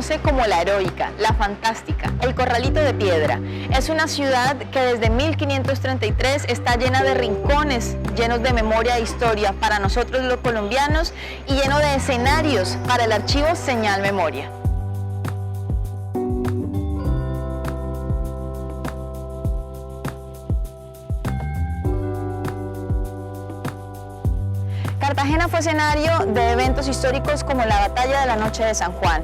conoce como la Heroica, la Fantástica, el Corralito de Piedra. Es una ciudad que desde 1533 está llena de rincones, llenos de memoria e historia para nosotros los colombianos y lleno de escenarios para el archivo Señal Memoria. Cartagena fue escenario de eventos históricos como la Batalla de la Noche de San Juan,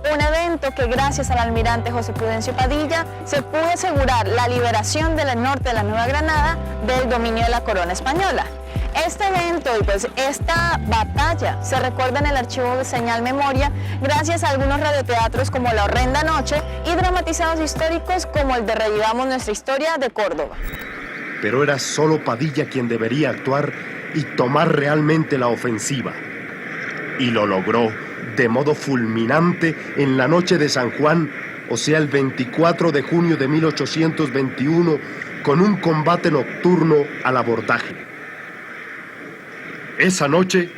un evento que gracias al almirante José Prudencio Padilla se pudo asegurar la liberación del norte de la Nueva Granada del dominio de la corona española. Este evento y pues esta batalla se recuerda en el archivo de Señal Memoria gracias a algunos radioteatros como La Horrenda Noche y dramatizados históricos como el de Revivamos Nuestra Historia de Córdoba. Pero era solo Padilla quien debería actuar y tomar realmente la ofensiva. Y lo logró de modo fulminante en la noche de San Juan, o sea el 24 de junio de 1821, con un combate nocturno al abordaje. Esa noche,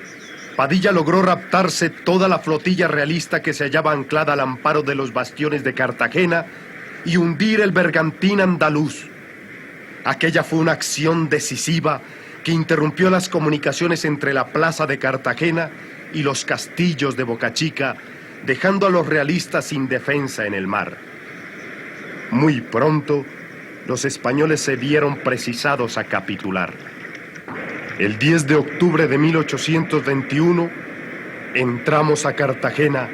Padilla logró raptarse toda la flotilla realista que se hallaba anclada al amparo de los bastiones de Cartagena y hundir el bergantín andaluz. Aquella fue una acción decisiva que interrumpió las comunicaciones entre la plaza de Cartagena y los castillos de Boca Chica, dejando a los realistas sin defensa en el mar. Muy pronto, los españoles se vieron precisados a capitular. El 10 de octubre de 1821, entramos a Cartagena,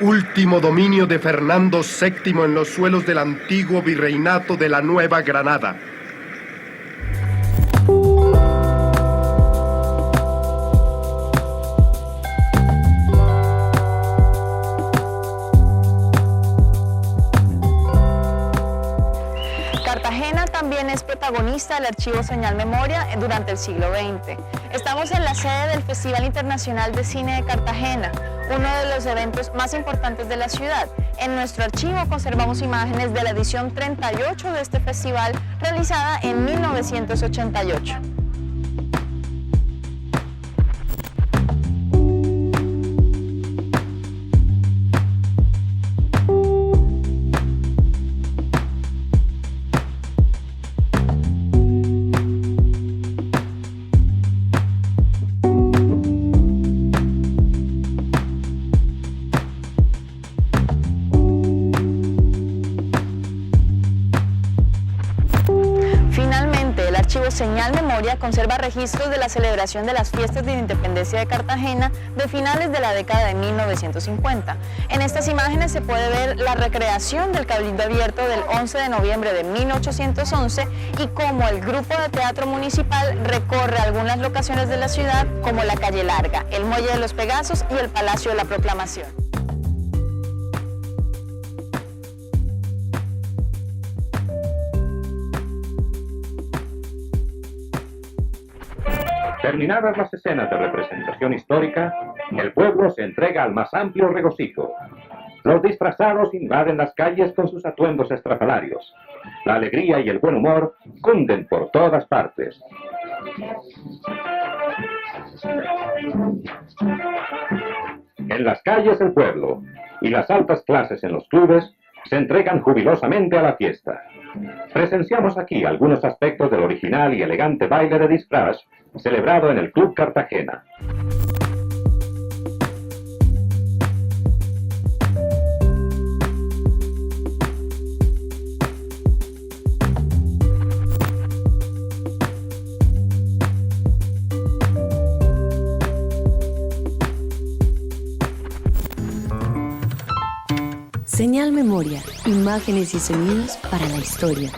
último dominio de Fernando VII en los suelos del antiguo virreinato de la Nueva Granada. Cartagena también es protagonista del archivo Señal Memoria durante el siglo XX. Estamos en la sede del Festival Internacional de Cine de Cartagena, uno de los eventos más importantes de la ciudad. En nuestro archivo conservamos imágenes de la edición 38 de este festival, realizada en 1988. Señal Memoria conserva registros de la celebración de las fiestas de independencia de Cartagena de finales de la década de 1950. En estas imágenes se puede ver la recreación del Cabildo Abierto del 11 de noviembre de 1811 y cómo el grupo de teatro municipal recorre algunas locaciones de la ciudad como la Calle Larga, el Muelle de los Pegasos y el Palacio de la Proclamación. Terminadas las escenas de representación histórica, el pueblo se entrega al más amplio regocijo. Los disfrazados invaden las calles con sus atuendos estrafalarios. La alegría y el buen humor cunden por todas partes. En las calles del pueblo y las altas clases en los clubes se entregan jubilosamente a la fiesta. Presenciamos aquí algunos aspectos del original y elegante baile de disfraz celebrado en el Club Cartagena. Señal Memoria, imágenes y sonidos para la historia.